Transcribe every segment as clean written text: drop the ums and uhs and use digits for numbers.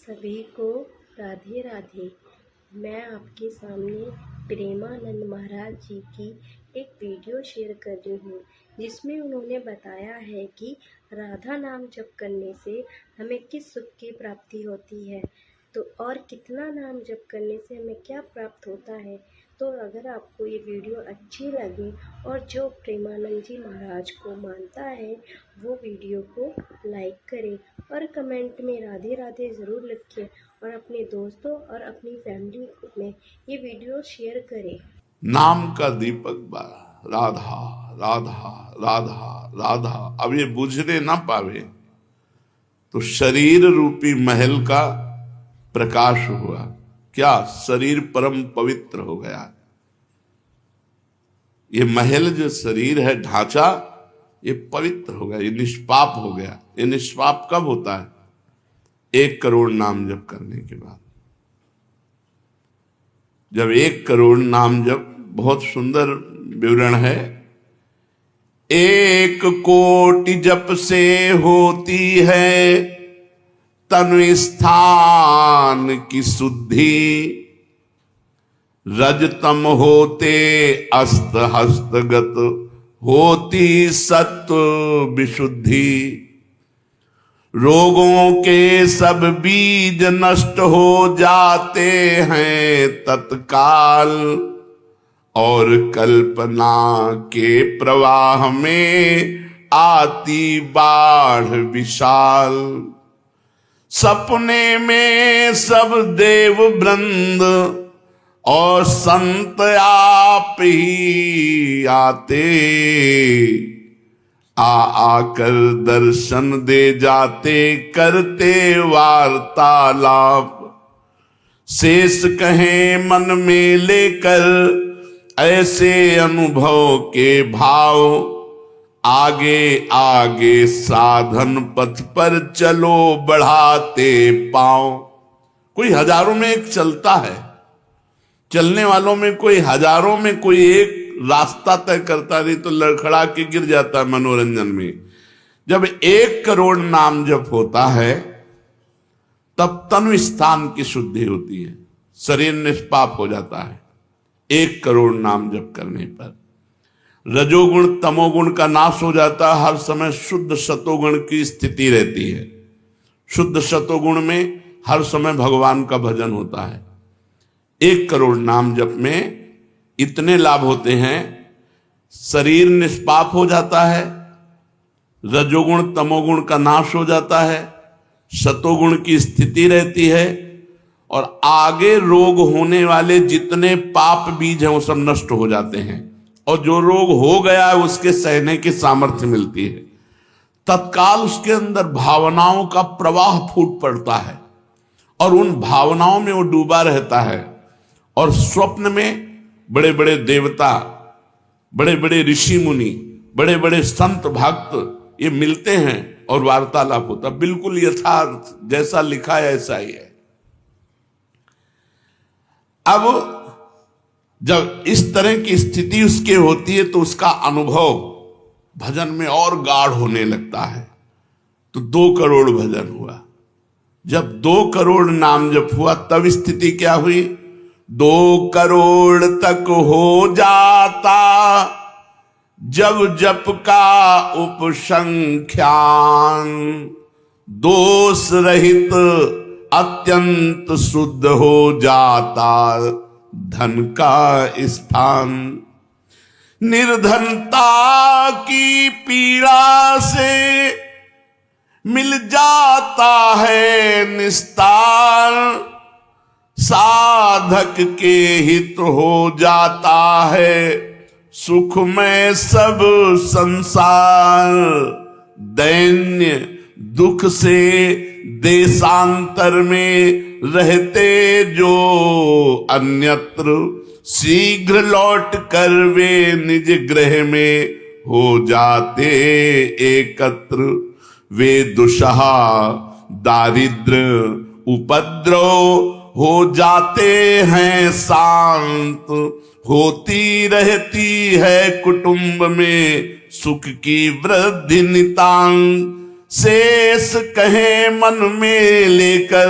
सभी को राधे राधे। मैं आपके सामने प्रेमानंद महाराज जी की एक वीडियो शेयर कर रही हूँ, जिसमें उन्होंने बताया है कि राधा नाम जप करने से हमें किस सुख की प्राप्ति होती है, तो और कितना नाम जप करने से हमें क्या प्राप्त होता है। तो अगर आपको ये वीडियो अच्छी लगे और जो प्रेमानंद जी महाराज को मानता है वो वीडियो को लाइक करें और कमेंट में राधे राधे ज़रूर लिखें और अपने दोस्तों और अपनी फैमिली में ये वीडियो शेयर करें। नाम का दीपक बारा, राधा राधा राधा राधा। अब ये बुझने ना पावे तो शरीर रूपी महल का प्रकाश हुआ। क्या शरीर परम पवित्र हो गया। ये महल जो शरीर है, ढांचा, ये पवित्र हो गया, ये निष्पाप हो गया। ये निष्पाप कब होता है? 1 करोड़ नाम जप करने के बाद। जब 1 करोड़ नाम जप, बहुत सुंदर विवरण है। 1 कोटि जप से होती है तनु स्थान की शुद्धि, रजतम होते अस्त हस्तगत होती सत्व विशुद्धि। रोगों के सब बीज नष्ट हो जाते हैं तत्काल, और कल्पना के प्रवाह में आती बाढ़ विशाल। सपने में सब देव वृंद और संत आप ही आते, आकर दर्शन दे जाते, करते वार्तालाप। शेष कहें मन में लेकर ऐसे अनुभव के भाव, आगे आगे साधन पथ पर चलो बढ़ाते पांव। कोई हजारों में एक चलता है, चलने वालों में कोई हजारों में कोई एक रास्ता तय करता, नहीं तो लड़खड़ा के गिर जाता है मनोरंजन में। जब 1 करोड़ नाम जप होता है तब तनु स्थान की शुद्धि होती है, शरीर निष्पाप हो जाता है 1 करोड़ नाम जप करने पर। रजोगुण तमोगुण का नाश हो जाता है, हर समय शुद्ध सतोगुण की स्थिति रहती है। शुद्ध सतोगुण में हर समय भगवान का भजन होता है। 1 करोड़ नाम जप में इतने लाभ होते हैं। शरीर निष्पाप हो जाता है, रजोगुण तमोगुण का नाश हो जाता है, सतोगुण की स्थिति रहती है, और आगे रोग होने वाले जितने पाप बीज हैं वो सब नष्ट हो जाते हैं, और जो रोग हो गया है उसके सहने की सामर्थ्य मिलती है। तत्काल उसके अंदर भावनाओं का प्रवाह फूट पड़ता है और उन भावनाओं में वो डूबा रहता है। और स्वप्न में बड़े बड़े देवता, बड़े बड़े ऋषि मुनि, बड़े बड़े संत भक्त ये मिलते हैं और वार्तालाप होता। बिल्कुल यथार्थ जैसा लिखा है ऐसा ही है। अब जब इस तरह की स्थिति उसके होती है तो उसका अनुभव भजन में और गाढ़ होने लगता है। तो 2 करोड़ भजन हुआ। जब 2 करोड़ नाम जप हुआ तब स्थिति क्या हुई? 2 करोड़ तक हो जाता जब जप का उपसंख्यान, दोष रहित अत्यंत शुद्ध हो जाता धन का स्थान। निर्धनता की पीड़ा से मिल जाता है निस्तार, साधक के हित हो जाता है सुख में सब संसार। दैन्य दुख से देशांतर में रहते जो अन्यत्र, शीघ्र लौट कर वे निज गृह में हो जाते एकत्र। वे दुषहा दारिद्र उपद्रव हो जाते हैं शांत, होती रहती है कुटुंब में सुख की वृद्धि नितांत। शेष कहे मन में लेकर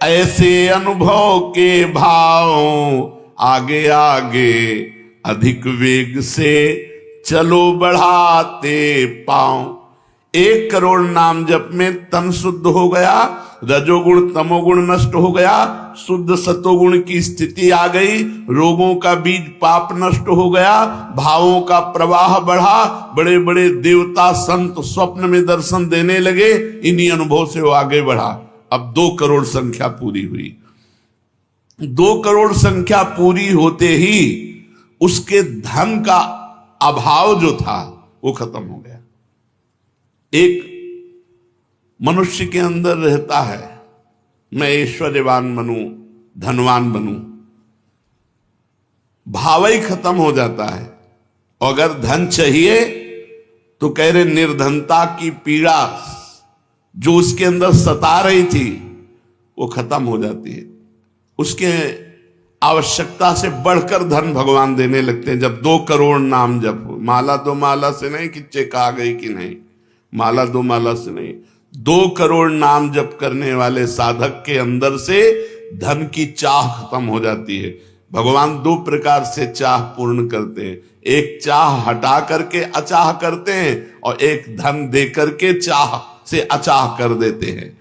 ऐसे अनुभव के भाव आगे आगे अधिक वेग से चलो बढ़ाते पांव। 1 करोड़ नाम जप में तन शुद्ध हो गया, रजोगुण तमोगुण नष्ट हो गया, शुद्ध सतोगुण की स्थिति आ गई, रोगों का बीज पाप नष्ट हो गया, भावों का प्रवाह बढ़ा, बड़े बड़े देवता संत स्वप्न में दर्शन देने लगे। इन्हीं अनुभव से वो आगे बढ़ा। अब 2 करोड़ संख्या पूरी हुई। 2 करोड़ संख्या पूरी होते ही उसके धन का अभाव जो था वो खत्म हो गया। एक मनुष्य के अंदर रहता है, मैं ऐश्वर्यवान बनूं, धनवान बनूं, भाव ही खत्म हो जाता है। अगर धन चाहिए तो कह रहे निर्धनता की पीड़ा जो उसके अंदर सता रही थी वो खत्म हो जाती है। उसके आवश्यकता से बढ़कर धन भगवान देने लगते हैं। जब 2 करोड़ नाम जप, माला 2 माला से नहीं कि चेक आ गई कि नहीं, माला 2 माला से नहीं, 2 करोड़ नाम जप करने वाले साधक के अंदर से धन की चाह खत्म हो जाती है। भगवान 2 प्रकार से चाह पूर्ण करते हैं। एक चाह हटा करके अचाह करते हैं और एक धन दे करके चाह से अचाह कर देते हैं।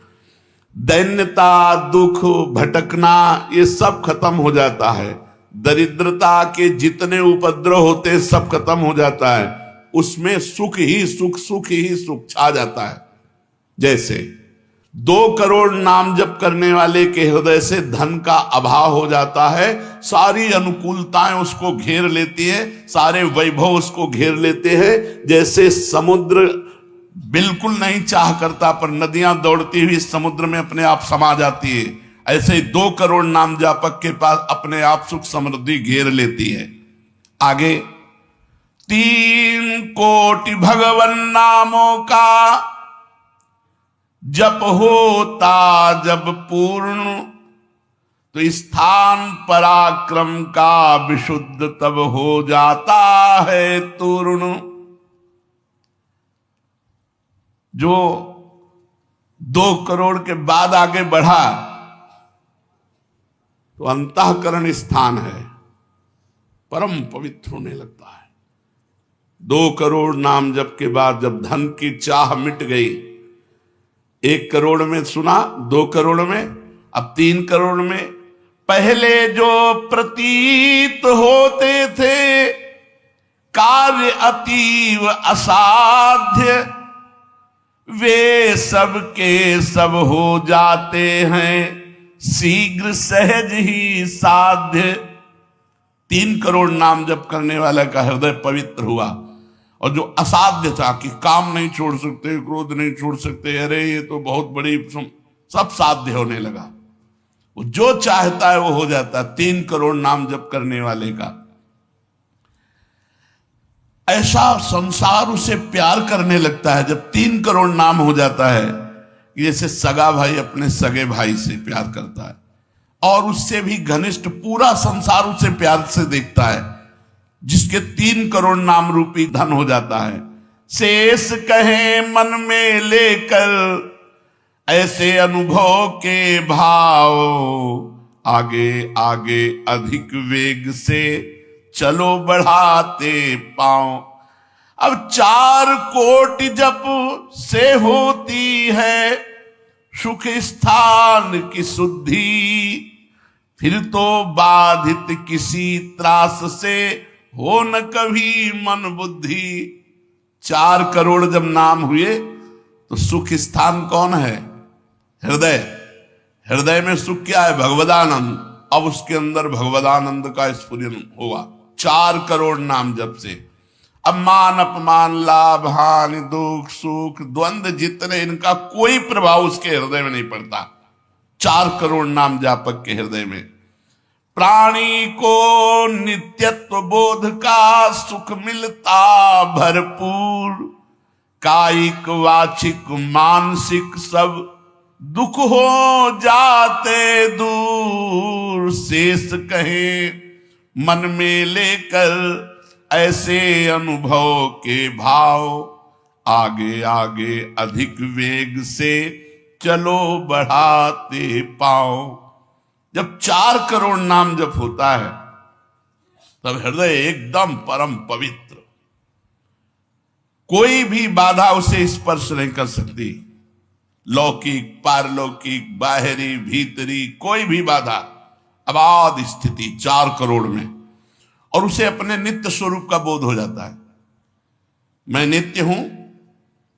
दैन्यता, दुख, भटकना ये सब खत्म हो जाता है। दरिद्रता के जितने उपद्रव होते हैं सब खत्म हो जाता है। उसमें सुख ही सुख, सुख ही सुख छा जाता है। जैसे 2 करोड़ नाम जप करने वाले के हृदय से धन का अभाव हो जाता है, सारी अनुकूलताएं उसको घेर लेती है, सारे वैभव उसको घेर लेते हैं। जैसे समुद्र बिल्कुल नहीं चाह करता पर नदियां दौड़ती हुई समुद्र में अपने आप समा जाती है, ऐसे 2 करोड़ नाम जापक के पास अपने आप सुख समृद्धि घेर लेती है। आगे 3 कोटि भगवन नामों का जप होता जब पूर्ण, तो स्थान पराक्रम का विशुद्ध तब हो जाता है तूर्ण। जो 2 करोड़ के बाद आगे बढ़ा तो अंतःकरण स्थान है, परम पवित्र होने लगता है। 2 करोड़ नाम जप के बाद जब धन की चाह मिट गई, 1 करोड़ में सुना, 2 करोड़ में, अब 3 करोड़ में। पहले जो प्रतीत होते थे कार्य अतीव असाध्य, वे सब के सब हो जाते हैं शीघ्र सहज ही साध्य। 3 करोड़ नाम जप करने वाला का हृदय पवित्र हुआ और जो असाध्य था कि काम नहीं छोड़ सकते, क्रोध नहीं छोड़ सकते, अरे ये तो बहुत बड़ी, सब साध्य होने लगा। वो जो चाहता है वो हो जाता है। 3 करोड़ नाम जप करने वाले का ऐसा संसार उसे प्यार करने लगता है जब 3 करोड़ नाम हो जाता है, जैसे सगा भाई अपने सगे भाई से प्यार करता है और उससे भी घनिष्ठ पूरा संसार उसे प्यार से देखता है, जिसके 3 करोड़ नाम रूपी धन हो जाता है। शेष कहे मन में लेकर ऐसे अनुभव के भाव, आगे आगे अधिक वेग से चलो बढ़ाते पांव। अब 4 कोटि जप से होती है सुख स्थान की शुद्धि, फिर तो बाधित किसी त्रास से हो न कभी मन बुद्धि। 4 करोड़ जब नाम हुए तो सुख स्थान कौन है? हृदय। हृदय में सुख क्या है? भगवदानंद। अब उसके अंदर भगवदानंद का स्फुरन होगा 4 करोड़ नाम जप से। अब मान अपमान, लाभ हानि, दुख सुख, द्वंद्व जितने, इनका कोई प्रभाव उसके हृदय में नहीं पड़ता। 4 करोड़ नाम जापक के हृदय में प्राणी को नित्यत्व बोध का सुख मिलता भरपूर। कायिक वाचिक मानसिक सब दुख हो जाते दूर। शेष कहे मन में लेकर ऐसे अनुभव के भाव, आगे आगे अधिक वेग से चलो बढ़ाते पाओ। जब 4 करोड़ नाम जप होता है तब हृदय एकदम परम पवित्र, कोई भी बाधा उसे स्पर्श नहीं कर सकती। लौकिक, पारलौकिक, बाहरी, भीतरी, कोई भी बाधा, अबाध स्थिति 4 करोड़ में, और उसे अपने नित्य स्वरूप का बोध हो जाता है। मैं नित्य हूं,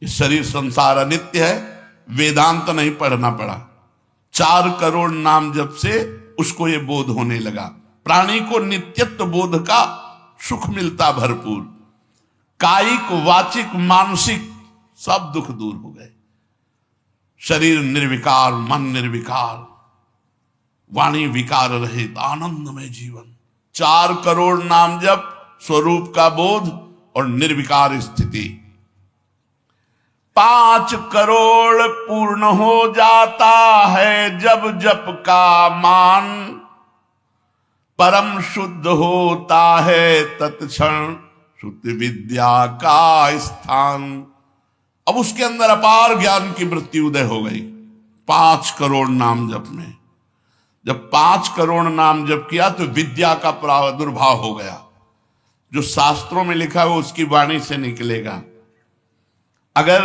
ये शरीर संसार अनित्य है, वेदांत नहीं पढ़ना पड़ा। 4 करोड़ नाम जप से उसको ये बोध होने लगा। प्राणी को नित्यत्व बोध का सुख मिलता भरपूर। कायिक, वाचिक, मानसिक सब दुख दूर हो गए। शरीर निर्विकार, मन निर्विकार, वाणी विकार रहित, आनंदमय जीवन। 4 करोड़ नाम जप, स्वरूप का बोध और निर्विकार स्थिति। 5 करोड़ पूर्ण हो जाता है जब जप का मान, परम शुद्ध होता है तत्क्षण शुद्ध विद्या का स्थान। अब उसके अंदर अपार ज्ञान की वृत्ति उदय हो गई 5 करोड़ नाम जप में। जब 5 करोड़ नाम जप किया तो विद्या का प्रादुर्भाव हो गया। जो शास्त्रों में लिखा है वो उसकी वाणी से निकलेगा। अगर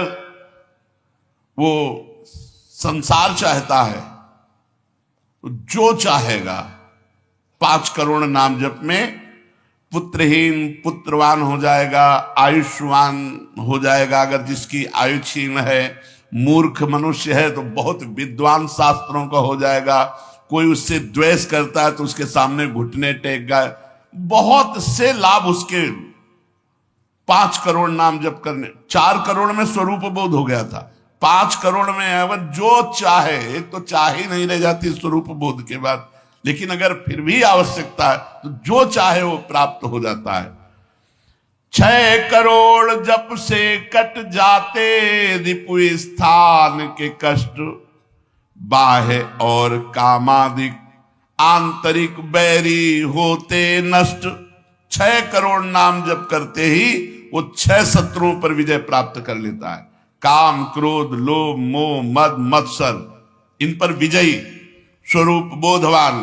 वो संसार चाहता है तो जो चाहेगा 5 करोड़ नाम जप में पुत्रहीन पुत्रवान हो जाएगा, आयुष्मान हो जाएगा। अगर जिसकी आयु क्षीण है, मूर्ख मनुष्य है तो बहुत विद्वान शास्त्रों का हो जाएगा। कोई उससे द्वेष करता है तो उसके सामने घुटने टेक गए। बहुत से लाभ उसके 5 करोड़ नाम जप करने। 4 करोड़ में स्वरूप बोध हो गया था, 5 करोड़ में अगर जो चाहे, एक तो चाह ही नहीं रह जाती स्वरूप बोध के बाद, लेकिन अगर फिर भी आवश्यकता है तो जो चाहे वो प्राप्त हो जाता है। 6 करोड़ जप से कट जाते रिपु स्थान के कष्ट, बाह्य और कामादिक आंतरिक बैरी होते नष्ट। 6 करोड़ नाम जप करते ही वो 6 शत्रुओं पर विजय प्राप्त कर लेता है। काम, क्रोध, लोभ, मोह, मद, मत्सर, इन पर विजयी, स्वरूप बोधवान,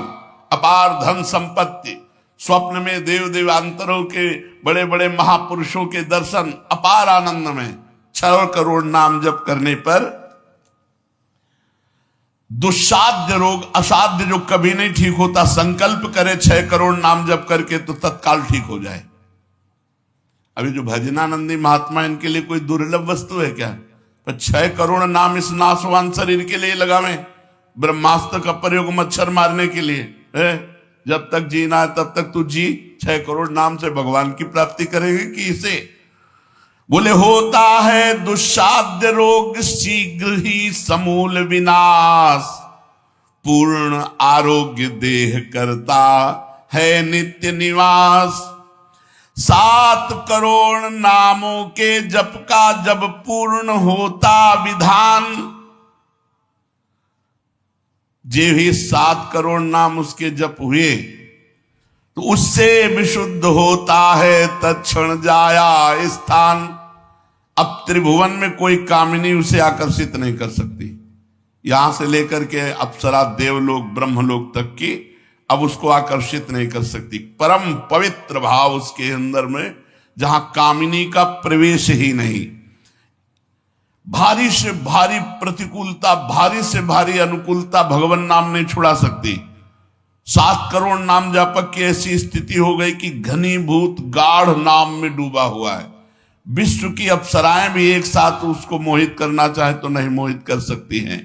अपार धन संपत्ति, स्वप्न में देव देवांतरों के बड़े बड़े महापुरुषों के दर्शन, अपार आनंद में। 6 करोड़ नाम जप करने पर दुस्साध्य रोग, असाध्य जो कभी नहीं ठीक होता, संकल्प करे 6 करोड़ नाम जप करके तो तत्काल ठीक हो जाए। अभी जो भजनानंदी महात्मा, इनके लिए कोई दुर्लभ वस्तु है क्या? पर 6 करोड़ नाम इस नाशवान शरीर के लिए लगावें। ब्रह्मास्त्र का प्रयोग मच्छर मारने के लिए है। जब तक जीना है तब तक तू जी, 6 करोड़ नाम से भगवान की प्राप्ति करेंगे कि इसे? बोले होता है दुस्साध्य रोग शीघ्र ही समूल विनाश, पूर्ण आरोग्य देह करता है नित्य निवास। 7 करोड़ नामों के जप का जब पूर्ण होता विधान, जे भी 7 करोड़ नाम उसके जप हुए तो उससे विशुद्ध होता है तत्क्षण जाया स्थान। अब त्रिभुवन में कोई कामिनी उसे आकर्षित नहीं कर सकती। यहां से लेकर के अप्सरा, देवलोक, ब्रह्मलोक तक की अब उसको आकर्षित नहीं कर सकती। परम पवित्र भाव उसके अंदर में, जहां कामिनी का प्रवेश ही नहीं। भारी से भारी प्रतिकूलता, भारी से भारी अनुकूलता भगवान नाम नहीं छुड़ा सकती। 7 करोड़ नाम जापक की ऐसी स्थिति हो गई कि घनीभूत गाढ़ नाम में डूबा हुआ है। विश्व की अप्सराएं भी एक साथ उसको मोहित करना चाहे तो नहीं मोहित कर सकती हैं।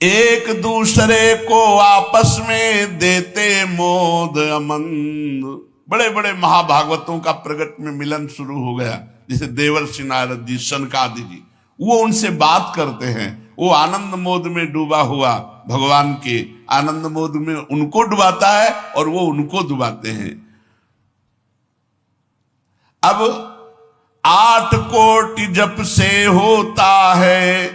एक दूसरे को आपस में देते मोद अमंद। बड़े बड़े महाभागवतों का प्रगट में मिलन शुरू हो गया, जैसे देवर्षि नारद जी, शनकादि जी, वो उनसे बात करते हैं। वो आनंद मोद में डूबा हुआ भगवान के आनंद मोद में उनको डुबाता है और वो उनको डुबाते हैं। अब 8 कोटि जप से होता है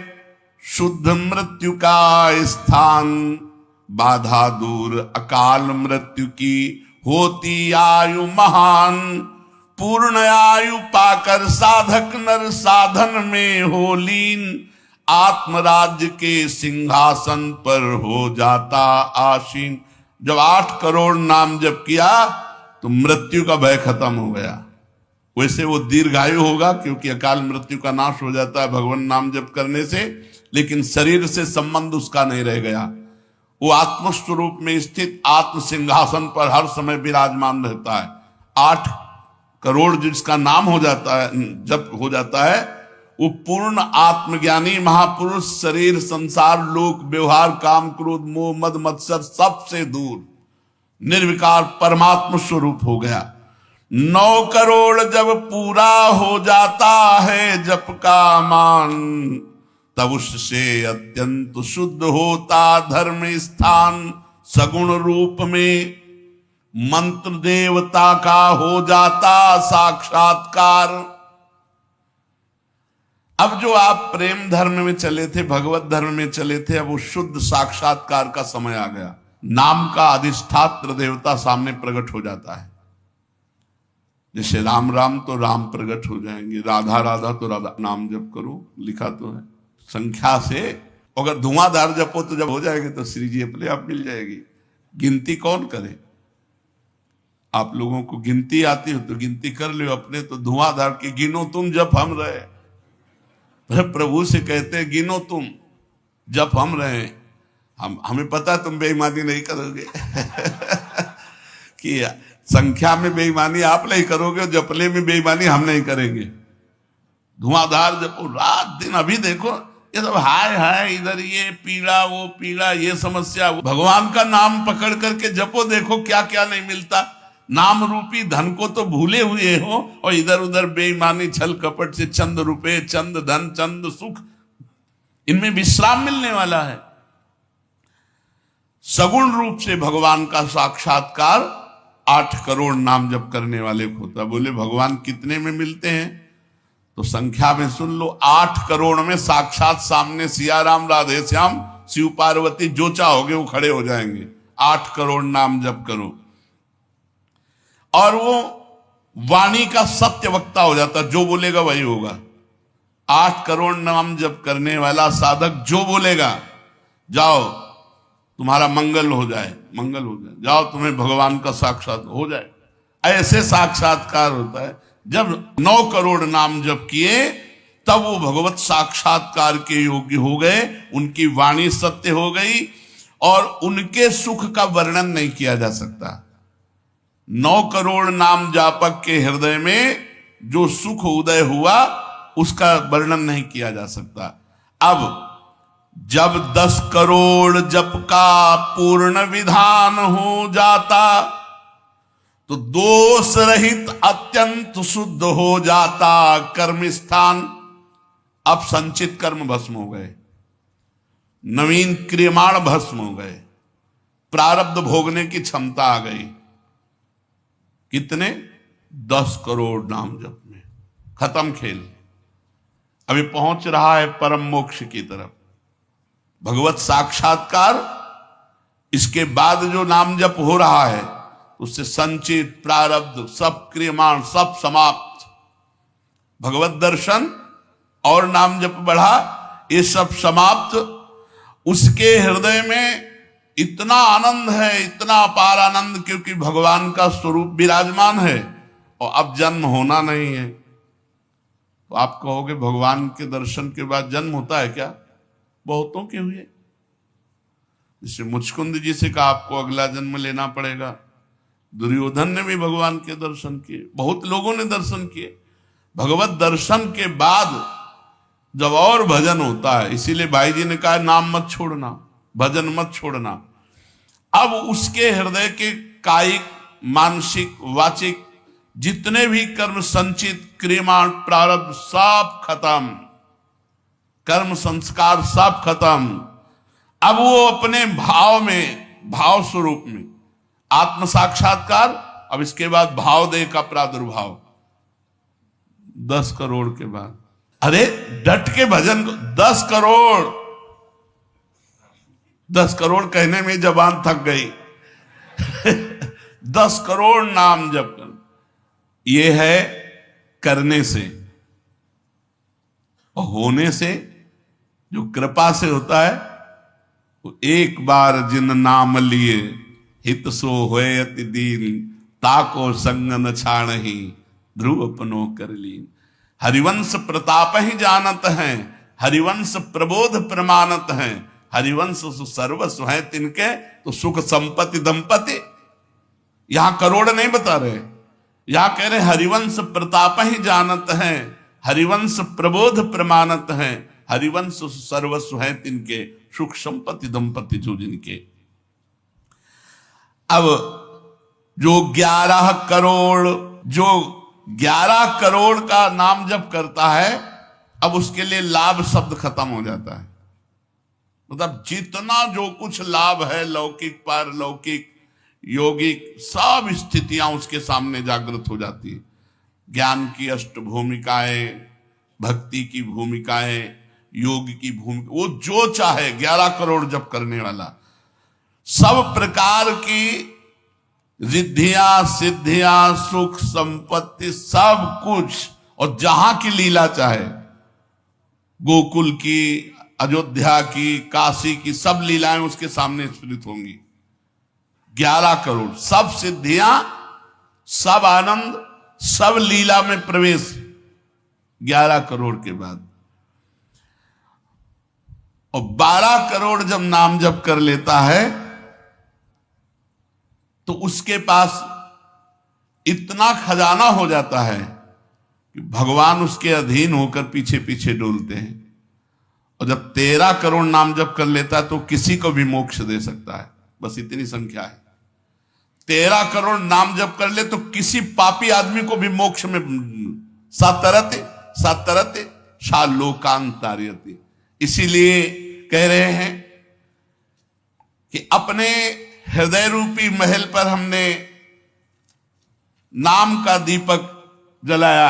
शुद्ध मृत्यु का स्थान, बाधा दूर अकाल मृत्यु की होती आयु महान। पूर्ण आयु पाकर साधक नर साधन में हो लीन, आत्मराज्य के सिंहासन पर हो जाता आसीन। जब 8 करोड़ नाम जप किया तो मृत्यु का भय खत्म हो गया। वैसे वो दीर्घायु होगा क्योंकि अकाल मृत्यु का नाश हो जाता है भगवान नाम जप करने से, लेकिन शरीर से संबंध उसका नहीं रह गया। वो आत्मस्वरूप में स्थित आत्म सिंहासन पर हर समय विराजमान रहता है। 8 करोड़ जिसका नाम हो जाता है, जप हो जाता है, वो पूर्ण आत्मज्ञानी महापुरुष शरीर संसार लोक व्यवहार काम क्रोध मोह मद मत्सर सबसे दूर निर्विकार परमात्म स्वरूप हो गया। 9 करोड़ जब पूरा हो जाता है जप का मान, तब उससे अत्यंत शुद्ध होता धर्म स्थान। सगुण रूप में मंत्र देवता का हो जाता साक्षात्कार। अब जो आप प्रेम धर्म में चले थे, भगवत धर्म में चले थे, अब वो शुद्ध साक्षात्कार का समय आ गया। नाम का अधिष्ठात्र देवता सामने प्रकट हो जाता है। जैसे राम राम तो राम प्रकट हो जाएंगे, राधा राधा तो राधा। नाम जप करो लिखा तो है संख्या से। अगर धुआंधार जपो तो जब हो जाएंगे तो श्री जी अपने आप मिल जाएगी। गिनती कौन करे? आप लोगों को गिनती आती हो तो गिनती कर लो, अपने तो धुआंधार की गिनो तुम जप हम रहे। प्रभु से कहते हैं गिनो तुम जप हम रहे। हमें पता तुम बेईमानी नहीं करोगे कि संख्या में बेईमानी आप नहीं करोगे, जपले में बेईमानी हम नहीं करेंगे। धुआंधार जपो रात दिन। अभी देखो ये सब हाय हाय, इधर ये पीड़ा वो पीड़ा, ये समस्या। भगवान का नाम पकड़ करके जपो, देखो क्या क्या नहीं मिलता। नाम रूपी धन को तो भूले हुए हो और इधर उधर बेईमानी छल कपट से चंद रुपए चंद धन चंद सुख, इनमें विश्राम मिलने वाला है। सगुण रूप से भगवान का साक्षात्कार 8 करोड़ नाम जप करने वाले को होता। बोले भगवान कितने में मिलते हैं? तो संख्या में सुन लो, 8 करोड़ में साक्षात सामने सिया राम राधे श्याम शिव पार्वती जो चाहोगे वो खड़े हो जाएंगे। 8 करोड़ नाम जप करो और वो वाणी का सत्य वक्ता हो जाता, जो बोलेगा वही होगा। 8 करोड़ नाम जप करने वाला साधक जो बोलेगा, जाओ तुम्हारा मंगल हो जाए, मंगल हो जाए, जाओ तुम्हें भगवान का साक्षात हो जाए। ऐसे साक्षात्कार होता है। जब 9 करोड़ नाम जप किए तब वो भगवत साक्षात्कार के योग्य हो गए, उनकी वाणी सत्य हो गई और उनके सुख का वर्णन नहीं किया जा सकता। 9 करोड़ नाम जापक के हृदय में जो सुख उदय हुआ उसका वर्णन नहीं किया जा सकता। अब जब 10 करोड़ जप का पूर्ण विधान हो जाता तो दोष रहित अत्यंत शुद्ध हो जाता कर्म स्थान। अब संचित कर्म भस्म हो गए, नवीन क्रियमाण भस्म हो गए, प्रारब्ध भोगने की क्षमता आ गई। कितने? 10 करोड़ नाम जप में खत्म खेल। अभी पहुंच रहा है परम मोक्ष की तरफ, भगवत साक्षात्कार। इसके बाद जो नाम जप हो रहा है उससे संचित प्रारब्ध सब क्रियमाण सब समाप्त। भगवत दर्शन और नाम जप बढ़ा, ये सब समाप्त। उसके हृदय में इतना आनंद है, इतना अपार आनंद, क्योंकि भगवान का स्वरूप विराजमान है और अब जन्म होना नहीं है। तो आप कहोगे भगवान के दर्शन के बाद जन्म होता है क्या? बहुतों के हुए। जैसे मुचकुंद जी से कहा आपको अगला जन्म लेना पड़ेगा। दुर्योधन ने भी भगवान के दर्शन किए, बहुत लोगों ने दर्शन किए। भगवत दर्शन के बाद जब और भजन होता है, इसीलिए भाई जी ने कहा नाम मत छोड़ना, भजन मत छोड़ना। अब उसके हृदय के कायिक मानसिक वाचिक जितने भी कर्म संचित क्रियमाण प्रारब्ध सब खत्म, कर्म संस्कार सब खत्म। अब वो अपने भाव में, भाव स्वरूप में आत्म साक्षात्कार। अब इसके बाद भाव देह का प्रादुर्भाव 10 करोड़ के बाद। अरे डट के भजन को 10 करोड़, 10 करोड़ कहने में जबान थक गई 10 करोड़ नाम जप कर, ये है करने से। और होने से जो कृपा से होता है वो एक बार जिन नाम लिए हित सो होए अति दीन ताको संग न छाणहि ध्रुव अपनो कर लीन। हरिवंश प्रताप ही जानत हैं, हरिवंश प्रबोध प्रमाणत हैं, हरिवंश सर्वस्व है तिनके तो सुख संपत्ति दंपति। यहां करोड़ नहीं बता रहे, यहां कह रहे हरिवंश प्रताप ही जानत हैं, हरिवंश प्रबोध प्रमाणत हैं, हरिवंश सर्वस्व है तिनके सुख संपत्ति दंपति जो जिनके। अब जो 11 करोड़, जो 11 करोड़ का नाम जप करता है, अब उसके लिए लाभ शब्द खत्म हो जाता है। मतलब जितना जो कुछ लाभ है लौकिक पारलौकिक यौगिक सब स्थितियां उसके सामने जागृत हो जाती है। ज्ञान की अष्ट भूमिकाएं, भक्ति की भूमिकाएं, योग की भूमिका, वो जो चाहे 11 करोड़ जप करने वाला सब प्रकार की रिद्धियां सिद्धियां सुख संपत्ति सब कुछ, और जहां की लीला चाहे, गोकुल की, अयोध्या की, काशी की सब लीलाएं उसके सामने स्फुरित होंगी। 11 करोड़ सब सिद्धियां सब आनंद सब लीला में प्रवेश 11 करोड़ के बाद। और 12 करोड़ जब नाम जप कर लेता है तो उसके पास इतना खजाना हो जाता है कि भगवान उसके अधीन होकर पीछे पीछे डोलते हैं। और जब 13 करोड़ नाम जप कर लेता है तो किसी को भी मोक्ष दे सकता है, बस इतनी संख्या है। 13 करोड़ नाम जप कर ले तो किसी पापी आदमी को भी मोक्ष में सातरते सातरते शालोकांतार्यते। इसीलिए कह रहे हैं कि अपने हृदय रूपी महल पर हमने नाम का दीपक जलाया,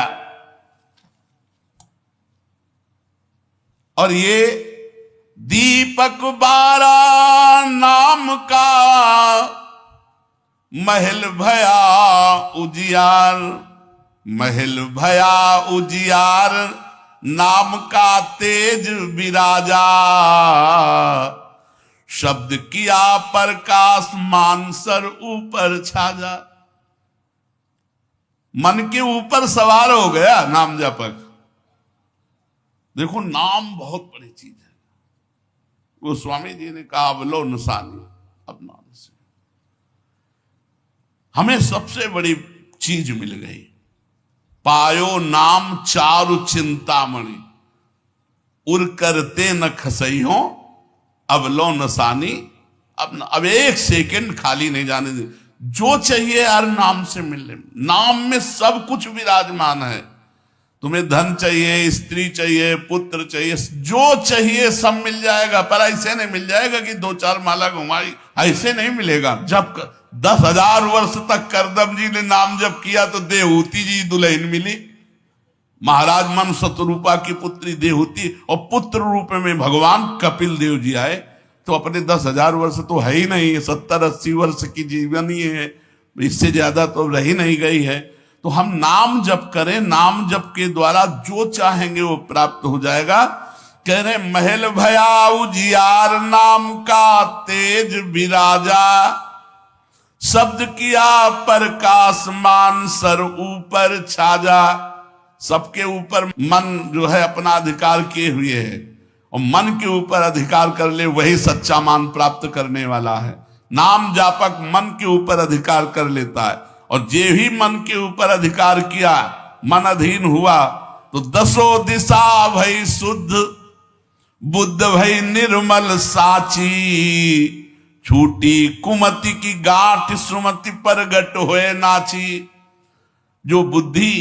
और ये दीपक 12 नाम का महल भया उजियार, महल भया उजियार नाम का तेज विराजा, शब्द किया प्रकाश मानसर ऊपर छाजा। मन के ऊपर सवार हो गया नाम जपक। देखो नाम बहुत बड़ी चीज है। वो स्वामी जी ने कहा अवलो नसानी अब नाम से हमें सबसे बड़ी चीज मिल गई। पायो नाम चारु चिंतामणि उर करते न खसइयो अवलो नसानी। अब एक सेकंड खाली नहीं जाने दे। जो चाहिए यार नाम से मिलने, नाम में सब कुछ विराजमान है। तुम्हें धन चाहिए, स्त्री चाहिए, पुत्र चाहिए, जो चाहिए सब मिल जाएगा। पर ऐसे नहीं मिल जाएगा कि 2-4 माला घुमाई, ऐसे नहीं मिलेगा। जब 10,000 वर्ष तक करदम जी ने नाम जप किया तो देहूती जी दुल्हन मिली, महाराज मन शतरूपा की पुत्री देहूती, और पुत्र रूप में भगवान कपिल देव जी आए। तो अपने 10,000 वर्ष तो है ही नहीं, 70-80 वर्ष की जीवन ही है, इससे ज्यादा तो रही नहीं गई है। तो हम नाम जप करें, नाम जप के द्वारा जो चाहेंगे वो प्राप्त हो जाएगा। कह रहे महल भया उजियार नाम का तेज विराजा, शब्द किया प्रकाश मान सर ऊपर छाजा। सबके ऊपर मन जो है अपना अधिकार किए हुए है, और मन के ऊपर अधिकार कर ले वही सच्चा मान प्राप्त करने वाला है। नाम जापक मन के ऊपर अधिकार कर लेता है, और जे भी मन के ऊपर अधिकार किया, मन अधीन हुआ, तो 10 दिशा भई शुद्ध, बुद्ध भई निर्मल साची। छूटी कुमति की गांठ सुमति परगट होए नाची। जो बुद्धि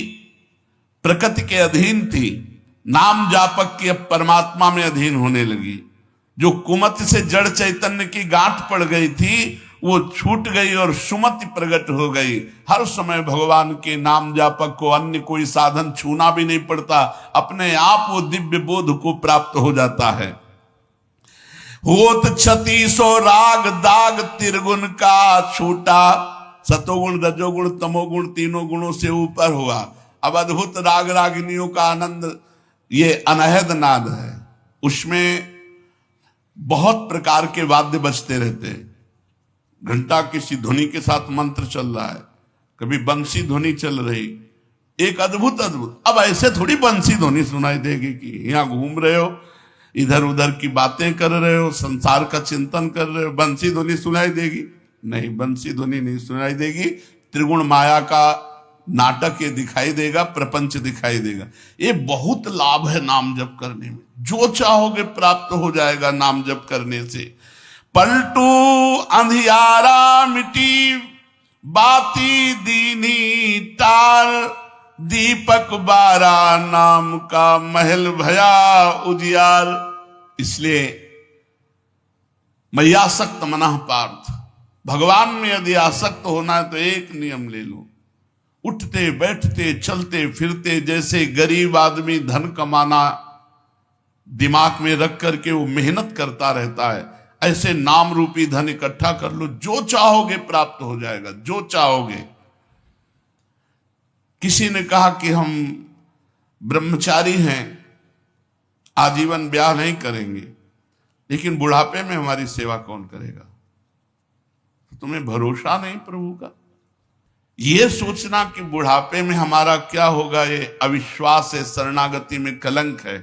प्रकृति के अधीन थी, नाम जापक की अब परमात्मा में अधीन होने लगी। जो कुमति से जड़ चैतन्य की गांठ पड़ गई थी वो छूट गई और सुमति प्रकट हो गई। हर समय भगवान के नाम जापक को अन्य कोई साधन छूना भी नहीं पड़ता, अपने आप वो दिव्य बोध को प्राप्त हो जाता है। होत 36 राग दाग त्रिगुण का छूटा। सतोगुण रजोगुण तमोगुण तीनों गुणों से ऊपर हुआ। अब अद्भुत राग रागिनियों का आनंद ये अनहद नाद है। उसमें बहुत प्रकार के वाद्य बजते रहते हैं। घंटा किसी ध्वनि के साथ मंत्र चल रहा है, कभी बंसी ध्वनि चल रही, एक अद्भुत अद्भुत। अब ऐसे थोड़ी बंसी ध्वनि सुनाई देगी कि यहाँ घूम रहे हो, इधर उधर की बातें कर रहे हो, संसार का चिंतन कर रहे हो, बंसी ध्वनि सुनाई देगी? नहीं, बंसी ध्वनि नहीं सुनाई देगी। त्रिगुण माया का नाटक ये दिखाई देगा, प्रपंच दिखाई देगा। ये बहुत लाभ है नाम जप करने में, जो चाहोगे प्राप्त हो जाएगा नाम जप करने से। पलटू अंधियारा मिटी, बाती दीनी तार, दीपक बारा नाम का महल भया उजियार। इसलिए मय्यासक्त मनः पार्थ, भगवान में यदि आसक्त होना है तो एक नियम ले लो, उठते बैठते चलते फिरते जैसे गरीब आदमी धन कमाना दिमाग में रख करके वो मेहनत करता रहता है, ऐसे नाम रूपी धन इकट्ठा कर लो, जो चाहोगे प्राप्त हो जाएगा, जो चाहोगे। किसी ने कहा कि हम ब्रह्मचारी हैं, आजीवन ब्याह नहीं करेंगे, लेकिन बुढ़ापे में हमारी सेवा कौन करेगा? तुम्हें भरोसा नहीं प्रभु का? ये सोचना कि बुढ़ापे में हमारा क्या होगा, ये अविश्वास है, शरणागति में कलंक है।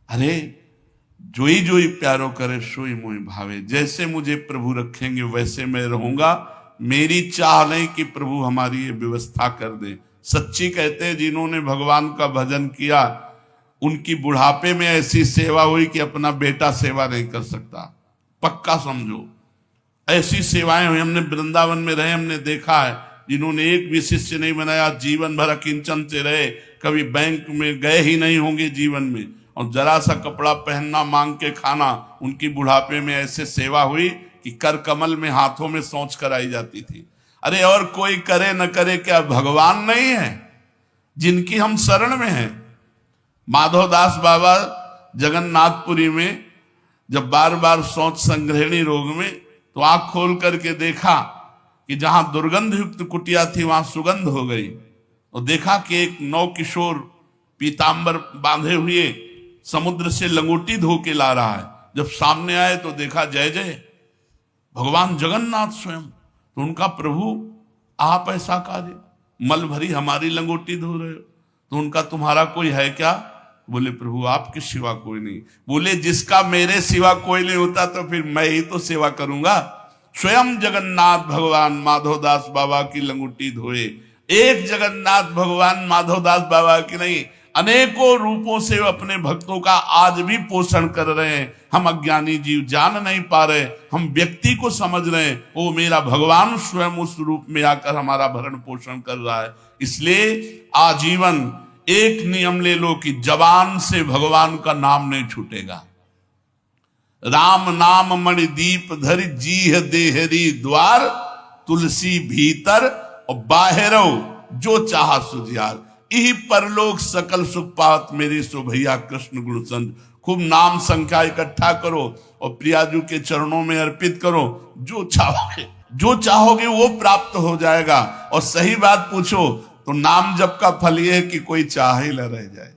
अरे जोई प्यारो करे सोई मोहि भावे, जैसे मुझे प्रभु रखेंगे वैसे मैं रहूंगा। मेरी चाह नहीं कि प्रभु हमारी ये व्यवस्था कर दे। सच्ची कहते हैं जिन्होंने भगवान का भजन किया उनकी बुढ़ापे में ऐसी सेवा हुई कि अपना बेटा सेवा नहीं कर सकता। पक्का समझो, ऐसी सेवाएं हुई। हमने वृंदावन में रहे, हमने देखा है जिन्होंने एक भी शिष्य नहीं बनाया, जीवन भर अकिंचन से रहे, कभी बैंक में गए ही नहीं होंगे जीवन में, और जरा सा कपड़ा पहनना, मांग के खाना, उनकी बुढ़ापे में ऐसे सेवा हुई कि कर कमल में हाथों में सोच कर आई जाती थी। अरे और कोई करे न करे, क्या भगवान नहीं है जिनकी हम शरण में हैं? माधवदास बाबा जगन्नाथपुरी में जब बार बार सोच संग्रहणी रोग में, तो आंख खोल करके देखा कि जहां दुर्गंध युक्त कुटिया थी वहां सुगंध हो गई, और देखा कि एक नौ किशोर पीतांबर बांधे हुए समुद्र से लंगोटी धो के ला रहा है। जब सामने आए तो देखा जय जय भगवान जगन्नाथ स्वयं। तो उनका प्रभु आप ऐसा कार्य, मल भरी हमारी लंगोटी धो रहे हो, तो उनका तुम्हारा कोई है क्या? बोले प्रभु आपके सिवा कोई नहीं। बोले जिसका मेरे सिवा कोई नहीं होता तो फिर मैं ही तो सेवा करूंगा। स्वयं जगन्नाथ भगवान माधवदास बाबा की लंगोटी धोए। एक जगन्नाथ भगवान माधवदास बाबा की नहीं, अनेकों रूपों से अपने भक्तों का आज भी पोषण कर रहे हैं। हम अज्ञानी जीव जान नहीं पा रहे, हम व्यक्ति को समझ रहे हैं, वो मेरा भगवान स्वयं उस रूप में आकर हमारा भरण पोषण कर रहा है। इसलिए आजीवन एक नियम ले लो कि जबान से भगवान का नाम नहीं छूटेगा। राम नाम मणि दीप धरि जीह देहरी द्वार, तुलसी भीतर और बाहरो जो चाहा सुजियार। यही परलोक सकल सुख पात मेरी सो भैया कृष्ण गुण संत। खूब नाम संख्या इकट्ठा करो और प्रियाजू के चरणों में अर्पित करो। जो चाहोगे वो प्राप्त हो जाएगा। और सही बात पूछो तो नाम जप का फल ये है कि कोई चाह ही न रह जाए।